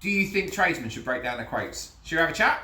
do you think tradesmen should break down their quotes? Should we have a chat?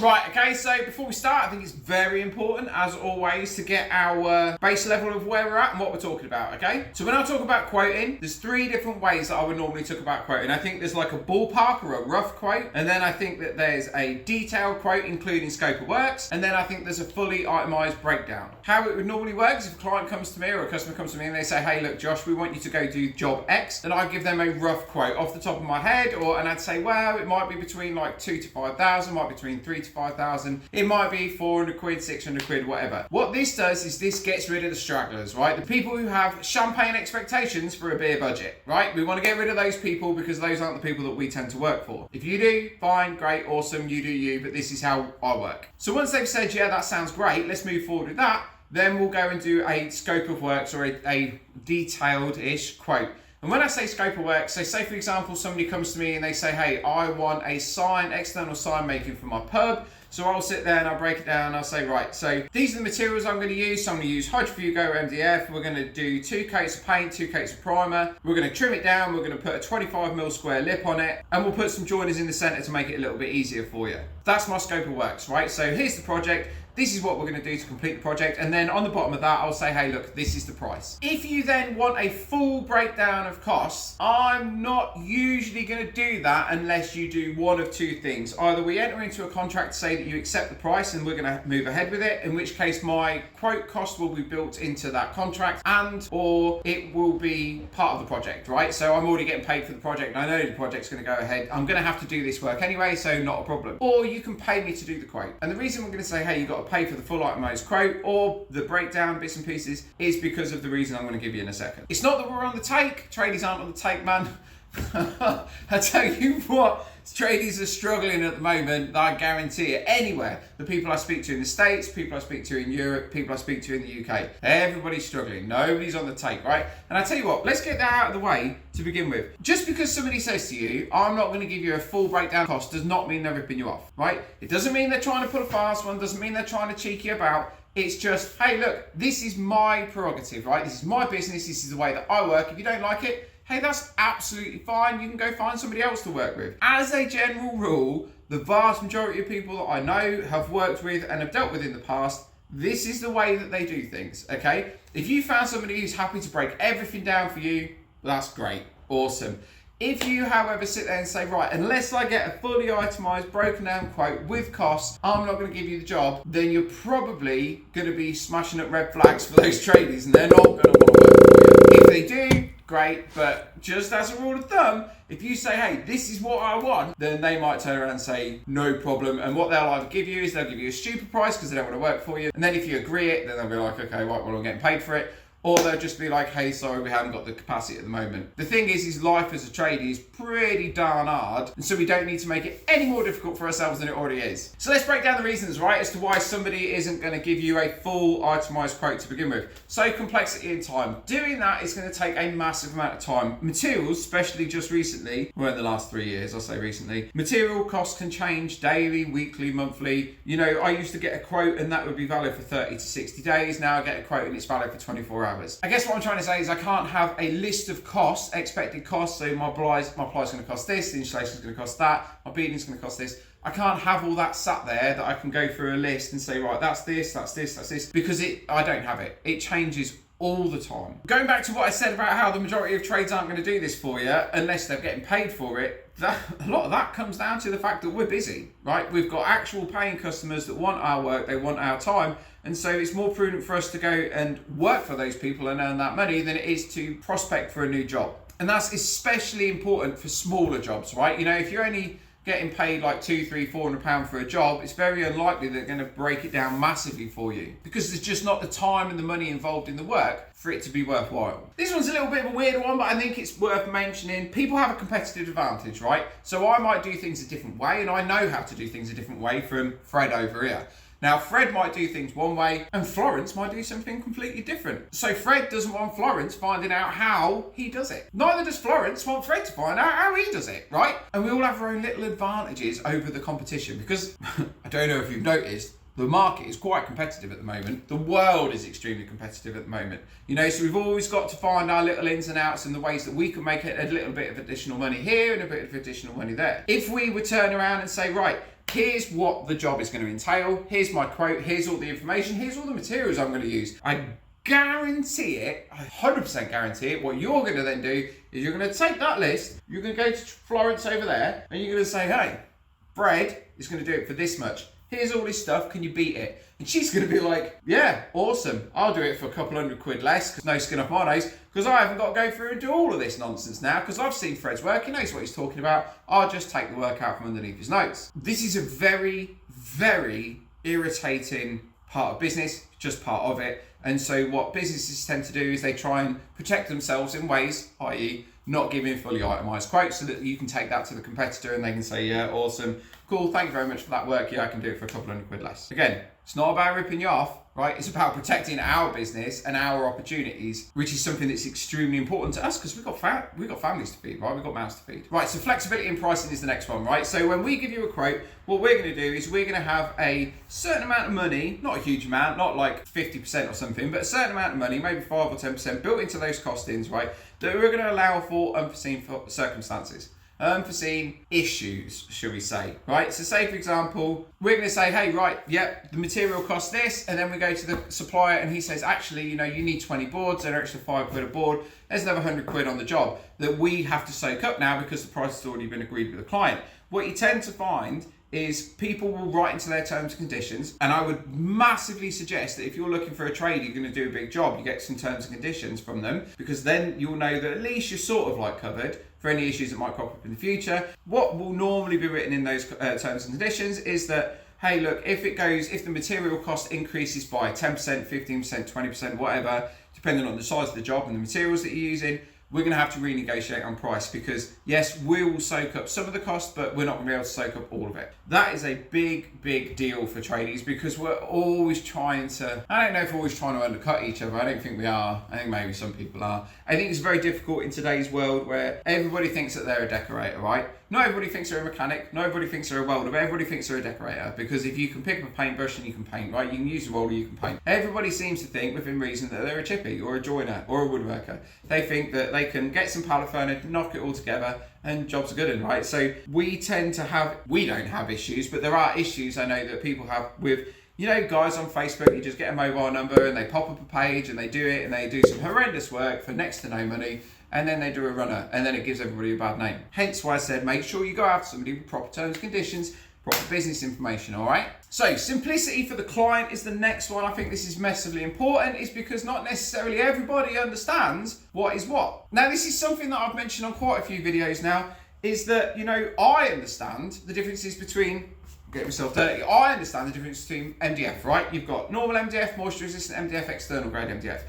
Right, okay, so before we start, I think it's very important, as always, to get our base level of where we're at and what we're talking about, okay? So when I talk about quoting, there's 3 different ways that I would normally talk about quoting. I think there's like a ballpark or a rough quote, and then I think that there's a detailed quote, including scope of works, and then I think there's a fully itemized breakdown. How it would normally work is if a client comes to me or a customer comes to me and they say, hey, look, Josh, we want you to go do job X, then I give them a rough quote off the top of my head, and I'd say, well, it might be between like 2,000 to 5,000, might be between 3,000 to 5,000. It might be 400 quid, 600 quid, whatever. What this does is this gets rid of the stragglers, right? The people who have champagne expectations for a beer budget, right? We want to get rid of those people because those aren't the people that we tend to work for. If you do, fine, great, awesome, you do you, but this is how I work. So once they've said, yeah, that sounds great, let's move forward with that, then we'll go and do a scope of works or a detailed-ish quote. And when I say scope of work, so say for example, somebody comes to me and they say, hey, I want a sign, external sign making for my pub. So I'll sit there and I'll break it down and I'll say, right, so these are the materials I'm going to use. So I'm going to use Hydrofugo MDF. We're going to do 2 coats of paint, 2 coats of primer. We're going to trim it down. We're going to put a 25mm square lip on it. And we'll put some joiners in the center to make it a little bit easier for you. That's my scope of works, right? So here's the project. This is what we're going to do to complete the project. And then on the bottom of that, I'll say, hey, look, this is the price. If you then want a full breakdown of costs, I'm not usually going to do that unless you do one of 2 things. Either we enter into a contract to say that you accept the price and we're going to move ahead with it, in which case my quote cost will be built into that contract, and or it will be part of the project, right? So I'm already getting paid for the project and I know the project's going to go ahead. I'm going to have to do this work anyway, so not a problem. Or you can pay me to do the quote. And the reason we're going to say, hey, you've got to pay for the full itemized quote or the breakdown bits and pieces is because of the reason I'm going to give you in a second. It's not that we're on the take. Tradies aren't on the take, man. I tell you what, tradies are struggling at the moment, I guarantee it. Anywhere, the people I speak to in the States, people I speak to in Europe, people I speak to in the UK, everybody's struggling. Nobody's on the take, right? And I tell you what, let's get that out of the way to begin with. Just because somebody says to you, I'm not going to give you a full breakdown cost, does not mean they're ripping you off, right? It doesn't mean they're trying to pull a fast one, doesn't mean they're trying to cheek you about. It's just, hey, look, this is my prerogative, right? This is my business, this is the way that I work. If you don't like it, hey, that's absolutely fine. You can go find somebody else to work with. As a general rule, the vast majority of people that I know have worked with and have dealt with in the past, this is the way that they do things, okay? If you found somebody who's happy to break everything down for you, that's great, awesome. If you, however, sit there and say, right, unless I get a fully itemized, broken down quote with costs, I'm not going to give you the job, then you're probably going to be smashing up red flags for those tradies and they're not going to want to work with you. If they do, great, but just as a rule of thumb, if you say, hey, this is what I want, then they might turn around and say, no problem. And what they'll either give you is they'll give you a stupid price because they don't want to work for you. And then if you agree it, then they'll be like, okay, right, well, I'm getting paid for it. Or they'll just be like, hey, sorry, we haven't got the capacity at the moment. The thing is life as a tradie is pretty darn hard, and so we don't need to make it any more difficult for ourselves than it already is. So let's break down the reasons, right, as to why somebody isn't going to give you a full itemized quote to begin with. So complexity and time. Doing that is going to take a massive amount of time. Materials, especially just recently, well, in the last 3 years, I'll say recently, material costs can change daily, weekly, monthly. You know, I used to get a quote and that would be valid for 30 to 60 days. Now I get a quote and it's valid for 24 hours. I guess what I'm trying to say is I can't have a list of costs, expected costs. So my ply's going to cost this, the installation is going to cost that, my beading is going to cost this. I can't have all that sat there that I can go through a list and say, right, that's this, that's this, that's this, because I don't have it. It changes all the time. Going back to what I said about how the majority of trades aren't going to do this for you unless they're getting paid for it, a lot of that comes down to the fact that we're busy, right? We've got actual paying customers that want our work, they want our time, and so it's more prudent for us to go and work for those people and earn that money than it is to prospect for a new job. And that's especially important for smaller jobs, right? You know, if you're only getting paid like £200, £300, £400 for a job, it's very unlikely they're going to break it down massively for you because there's just not the time and the money involved in the work for it to be worthwhile. This one's a little bit of a weird one, but I think it's worth mentioning. People have a competitive advantage, right? So I might do things a different way, and I know how to do things a different way from Fred over here. Now, Fred might do things one way and Florence might do something completely different. So Fred doesn't want Florence finding out how he does it. Neither does Florence want Fred to find out how he does it, right? And we all have our own little advantages over the competition because, I don't know if you've noticed, The market is quite competitive at the moment. The world is extremely competitive at the moment. So we've always got to find our little ins and outs and the ways that we can make a little bit of additional money here and a bit of additional money there. If we would turn around and say, right, here's what the job is going to entail, here's my quote, here's all the information, here's all the materials I'm going to use, I guarantee it, I 100% guarantee it, what you're going to then do is you're going to take that list, you're going to go to Florence over there, and you're going to say, hey, Fred is going to do it for this much. Here's all this stuff, can you beat it? And she's going to be like, yeah, awesome. I'll do it for a couple £100 less, because no skin off my nose, because I haven't got to go through and do all of this nonsense now, because I've seen Fred's work, he knows what he's talking about. I'll just take the work out from underneath his notes. This is a very, very irritating part of business, just part of it. And so what businesses tend to do is they try and protect themselves in ways, i.e. not giving fully itemised quotes, so that you can take that to the competitor and they can say, yeah, awesome, cool, thank you very much for that work, yeah, I can do it for a couple £100 less. Again, it's not about ripping you off, right? It's about protecting our business and our opportunities, which is something that's extremely important to us because we've got families to feed, right? We've got mouths to feed. Right, so flexibility in pricing is the next one, right? So when we give you a quote, what we're going to do is we're going to have a certain amount of money, not a huge amount, not like 50% or something, but a certain amount of money, maybe 5 or 10% built into those costings, right? That we're going to allow for unforeseen circumstances. Unforeseen issues, shall we say, right? So say, for example, we're going to say, hey, right, yep, the material costs this, and then we go to the supplier and he says, actually, you need 20 boards, they're extra £5 a board, there's another £100 on the job that we have to soak up now because the price has already been agreed with the client. What you tend to find is people will write into their terms and conditions, and I would massively suggest that if you're looking for a trade, you're going to do a big job, you get some terms and conditions from them, because then you'll know that at least you're sort of like covered for any issues that might crop up in the future. What will normally be written in those terms and conditions is that, hey, look, if the material cost increases by 10%, 15%, 20%, whatever, depending on the size of the job and the materials that you're using, we're going to have to renegotiate on price because, yes, we will soak up some of the cost, but we're not going to be able to soak up all of it. That is a big, big deal for tradies because we're always trying to, I don't know if we're always trying to undercut each other. I don't think we are. I think maybe some people are. I think it's very difficult in today's world where everybody thinks that they're a decorator, right? Not everybody thinks they're a mechanic, not everybody thinks they're a welder, but everybody thinks they're a decorator because if you can pick up a paintbrush and you can paint, right? You can use a roller, you can paint. Everybody seems to think, within reason, that they're a chippy or a joiner or a woodworker. They think that they can get some pallet furniture, knock it all together, and jobs are good in, right? So we don't have issues, but there are issues I know that people have with, guys on Facebook, you just get a mobile number and they pop up a page and they do it and they do some horrendous work for next to no money. And then they do a runner, and then it gives everybody a bad name. Hence why I said, make sure you go after somebody with proper terms and conditions, proper business information, all right? So simplicity for the client is the next one. I think this is massively important, is because not necessarily everybody understands what is what. Now, this is something that I've mentioned on quite a few videos now, is that, I understand the differences between, get myself dirty, I understand the difference between MDF, right? You've got normal MDF, moisture resistant MDF, external grade MDF.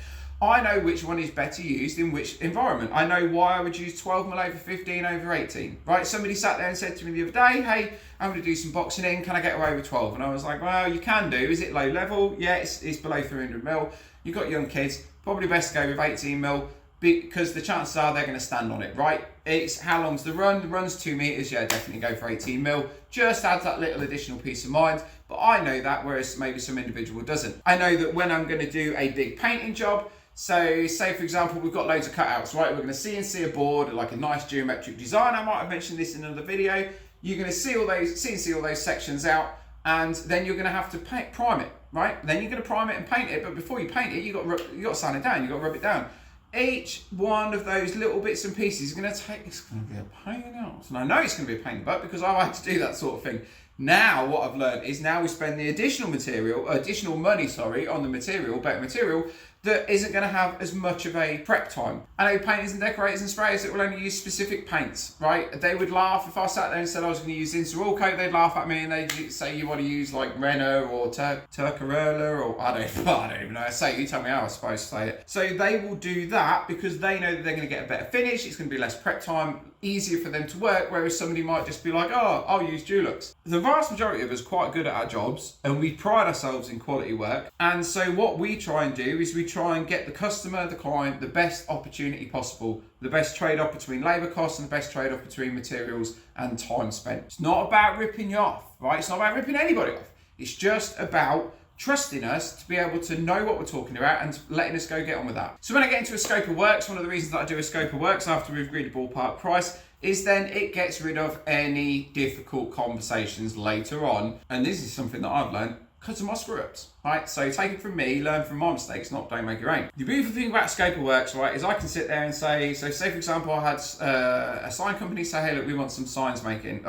I know which one is better used in which environment. I know why I would use 12mm over 15 over 18, right? Somebody sat there and said to me the other day, hey, I'm going to do some boxing in, can I get away with 12? And I was like, well, you can do. Is it low level? Yeah, it's below 300mm. You've got young kids, probably best to go with 18mm because the chances are they're going to stand on it, right? It's how long's the run? The run's 2 meters, yeah, definitely go for 18mm. Just adds that little additional peace of mind. But I know that, whereas maybe some individual doesn't. I know that when I'm going to do a big painting job, so say for example, we've got loads of cutouts, right? We're going to CNC a board, like a nice geometric design. I might have mentioned this in another video. You're going to see all those, CNC all those sections out, and then you're going to have to prime it, right? Then you're going to prime it and paint it, but before you paint it, you got to sand it down, you got to rub it down. Each one of those little bits and pieces is going to take, it's going to be a pain in the arse. And I know it's going to be a pain in the butt because I've had to do that sort of thing. Now, what I've learned is now we spend the additional money, on the material, better material, that isn't going to have as much of a prep time. I know painters and decorators and sprayers that will only use specific paints, right? They would laugh if I sat there and said I was going to use Insta Coat. They'd laugh at me and they'd say you want to use like Renner or Turcarella or I don't even know. You tell me how I'm supposed to say it. So they will do that because they know that they're going to get a better finish. It's going to be less prep time, easier for them to work, whereas somebody might just be like, oh, I'll use Dulux. The vast majority of us are quite good at our jobs and we pride ourselves in quality work. And so what we try and do is we try and get the customer, the client, the best opportunity possible, the best trade-off between labour costs and the best trade-off between materials and time spent. It's not about ripping you off, right? It's not about ripping anybody off. It's just about trusting us to be able to know what we're talking about and letting us go get on with that. So when I get into a scope of works, one of the reasons that I do a scope of works after we've agreed a ballpark price is then it gets rid of any difficult conversations later on. And this is something that I've learned because of my screw-ups, right? So take it from me, learn from my mistakes, not don't make your own. The beautiful thing about scope of works, right, is I can sit there and say, so say for example, I had a sign company say, hey, look, we want some signs making,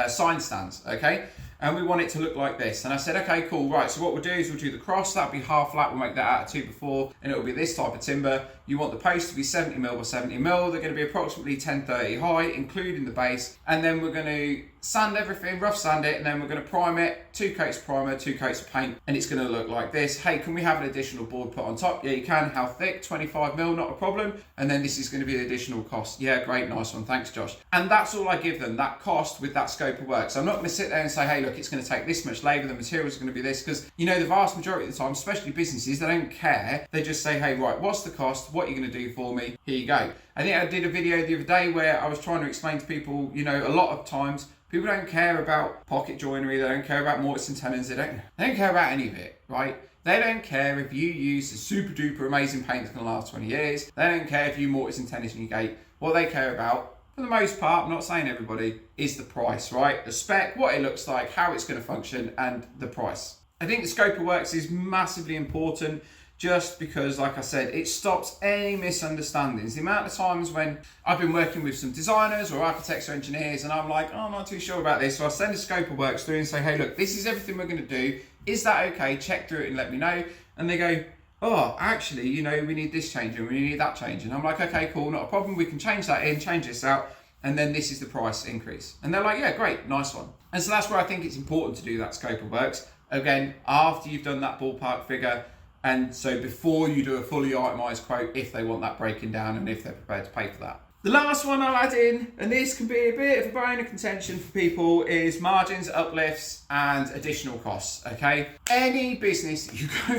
sign stands, okay? And we want it to look like this. And I said, okay, cool, right, so what we'll do is we'll do the cross, that'll be half flat, we'll make that out of 2x4, and it'll be this type of timber. You want the post to be 70mm by 70mm, they're gonna be approximately 1030 high, including the base, and then we're gonna sand everything, rough sand it, and then we're gonna prime it, 2 coats of primer, 2 coats of paint, and it's gonna look like this. Hey, can we have an additional board put on top? Yeah, you can. How thick? 25mm, not a problem. And then this is gonna be the additional cost. Yeah, great, nice one, thanks Josh. And that's all I give them, that cost with that scope of work. So I'm not gonna sit there and say, hey, look, it's gonna take this much labor, the materials are gonna be this, because you know, the vast majority of the time, especially businesses, they don't care. They just say, hey, right, what's the cost? What are you gonna do for me? Here you go. I think I did a video the other day where I was trying to explain to people, you know, a lot of times, people don't care about pocket joinery, they don't care about mortise and tenons, they don't care about any of it, right? They don't care if you use a super duper amazing paint that's gonna last 20 years. They don't care if you mortise and tenons in your gate. What they care about, for the most part, I'm not saying everybody, is the price, right? The spec, what it looks like, how it's gonna function, and the price. I think the scope of works is massively important, just because, like I said, it stops any misunderstandings. The amount of times when I've been working with some designers or architects or engineers and I'm like, oh, I'm not too sure about this. So I send a scope of works through and say, hey, look, this is everything we're gonna do. Is that okay? Check through it and let me know. And they go, oh, actually, you know, we need this change and we need that change. And I'm like, okay, cool, not a problem. We can change that in, change this out. And then this is the price increase. And they're like, yeah, great, nice one. And so that's where I think it's important to do that scope of works. Again, after you've done that ballpark figure, and so before you do a fully itemised quote, if they want that breaking down and if they're prepared to pay for that. The last one I'll add in, and this can be a bit of a bone of contention for people, is margins, uplifts, and additional costs, okay? Any business you go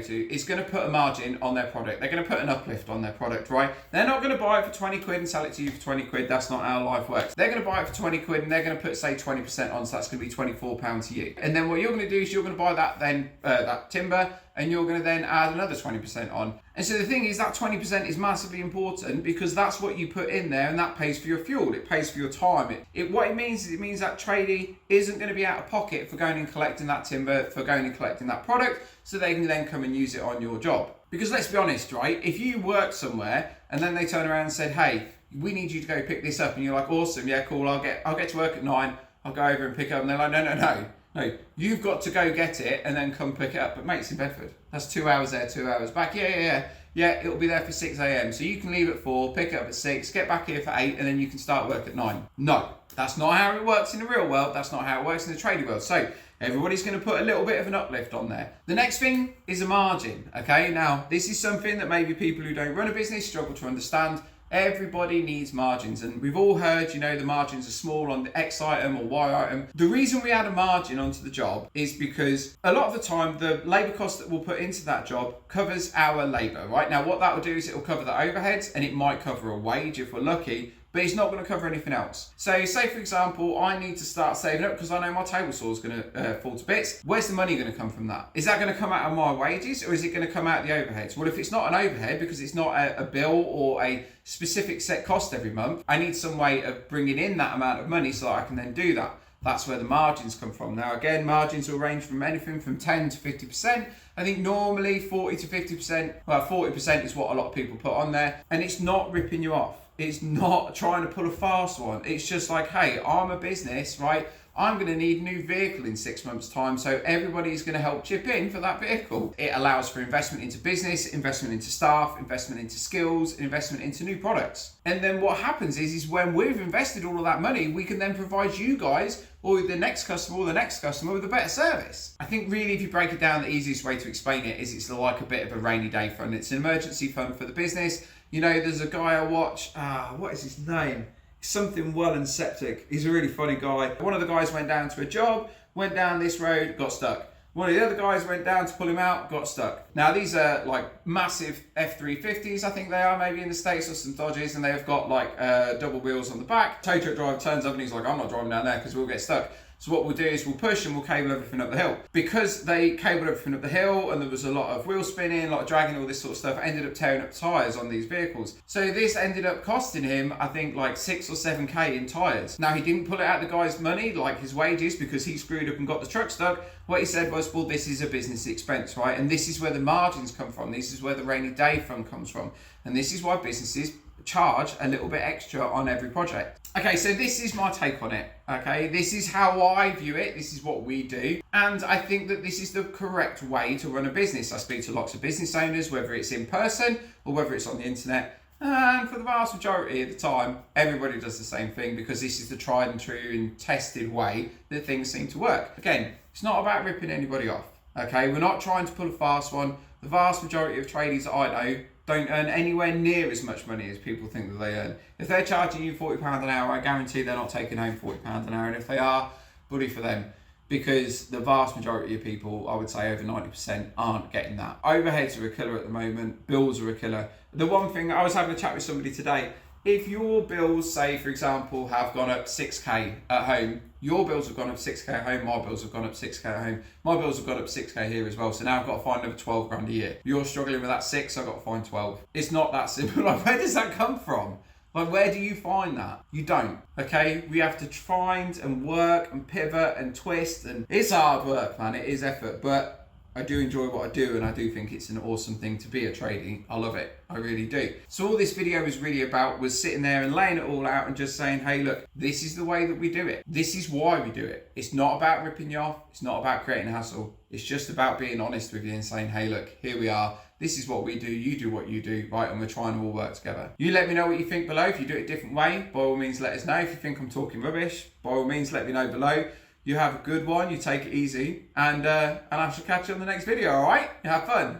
to is gonna put a margin on their product. They're gonna put an uplift on their product, right? They're not gonna buy it for 20 quid and sell it to you for 20 quid. That's not how life works. They're gonna buy it for 20 quid and they're gonna put, say, 20% on, so that's gonna be £24 to you. And then what you're gonna do is you're gonna buy that then, that timber, and you're going to then add another 20% on. And so the thing is, that 20% is massively important because that's what you put in there and that pays for your fuel, it pays for your time. What it means is it means that tradie isn't going to be out of pocket for going and collecting that timber, for going and collecting that product, so they can then come and use it on your job. Because let's be honest, right? If you work somewhere and then they turn around and said, hey, we need you to go pick this up, and you're like, awesome, yeah, cool, I'll get to work at 9, I'll go over and pick it up, and they're like, no, you've got to go get it and then come pick it up. But mate, it's in Bedford. That's 2 hours there, 2 hours back. Yeah, it'll be there for 6 a.m. So you can leave at 4, pick it up at 6, get back here for 8, and then you can start work at 9. No, that's not how it works in the real world. That's not how it works in the trading world. So everybody's going to put a little bit of an uplift on there. The next thing is a margin, okay? Now, this is something that maybe people who don't run a business struggle to understand. Everybody needs margins, and we've all heard, you know, the margins are small on the X item or Y item. The reason we add a margin onto the job is because a lot of the time the labour cost that we'll put into that job covers our labour, right? Now what that will do is it will cover the overheads and it might cover a wage if we're lucky, but it's not going to cover anything else. So say for example, I need to start saving up because I know my table saw is going to fall to bits. Where's the money going to come from that? Is that going to come out of my wages or is it going to come out of the overheads? Well, if it's not an overhead because it's not a bill or a specific set cost every month, I need some way of bringing in that amount of money so that I can then do that. That's where the margins come from. Now again, margins will range from anything from 10 to 50%. I think normally 40 to 50%, well 40% is what a lot of people put on there, and it's not ripping you off. It's not trying to pull a fast one. It's just like, hey, I'm a business, right? I'm going to need a new vehicle in 6 months' time, so everybody's going to help chip in for that vehicle. It allows for investment into business, investment into staff, investment into skills, investment into new products. And then what happens is when we've invested all of that money, we can then provide you guys or the next customer with a better service. I think really if you break it down, the easiest way to explain it is it's like a bit of a rainy day fund. It's an emergency fund for the business. You know, there's a guy I watch, what is his name? Something Well and Septic. He's a really funny guy. One of the guys went down to a job, went down this road, got stuck. One of the other guys went down to pull him out, got stuck. Now these are like massive F350s, I think they are, maybe in the States, or some Dodges, and they've got like double wheels on the back. Tow truck driver turns up and he's like, I'm not driving down there because we'll get stuck. So what we'll do is we'll push and we'll cable everything up the hill. Because they cabled everything up the hill and there was a lot of wheel spinning, a lot of dragging, all this sort of stuff, ended up tearing up tyres on these vehicles. So this ended up costing him, I think, like 6 or 7k in tyres. Now, he didn't pull it out of the guy's money, like his wages, because he screwed up and got the truck stuck. What he said was, well, this is a business expense, right? And this is where the margins come from. This is where the rainy day fund comes from. And this is why businesses charge a little bit extra on every project. Okay, so this is my take on it. Okay, this is how I view it. This is what we do. And I think that this is the correct way to run a business. I speak to lots of business owners, whether it's in person or whether it's on the internet. And for the vast majority of the time, everybody does the same thing because this is the tried and true and tested way that things seem to work. Again, it's not about ripping anybody off. Okay, we're not trying to pull a fast one. The vast majority of tradies that I know don't earn anywhere near as much money as people think that they earn. If they're charging you £40 an hour, I guarantee they're not taking home £40 an hour. And if they are, bully for them. Because the vast majority of people, I would say over 90%, aren't getting that. Overheads are a killer at the moment. Bills are a killer. The one thing, I was having a chat with somebody today. If your bills, say, for example, have gone up 6k at home, your bills have gone up 6k at home, my bills have gone up 6k at home, my bills have gone up 6k here as well. So now I've got to find another 12 grand a year. You're struggling with that 6, I've got to find 12. It's not that simple. Like, where does that come from? Like, where do you find that? You don't, okay? We have to find and work and pivot and twist, and it's hard work, man. It is effort, but I do enjoy what I do, and I do think it's an awesome thing to be a tradie. I love it. I really do. So all this video was really about was sitting there and laying it all out and just saying, hey, look, this is the way that we do it. This is why we do it. It's not about ripping you off. It's not about creating a hassle. It's just about being honest with you and saying, hey, look, here we are. This is what we do. You do what you do, right? And we're trying to all work together. You let me know what you think below. If you do it a different way, by all means, let us know. If you think I'm talking rubbish, by all means, let me know below. You have a good one. You take it easy. And I shall catch you on the next video, all right? You have fun.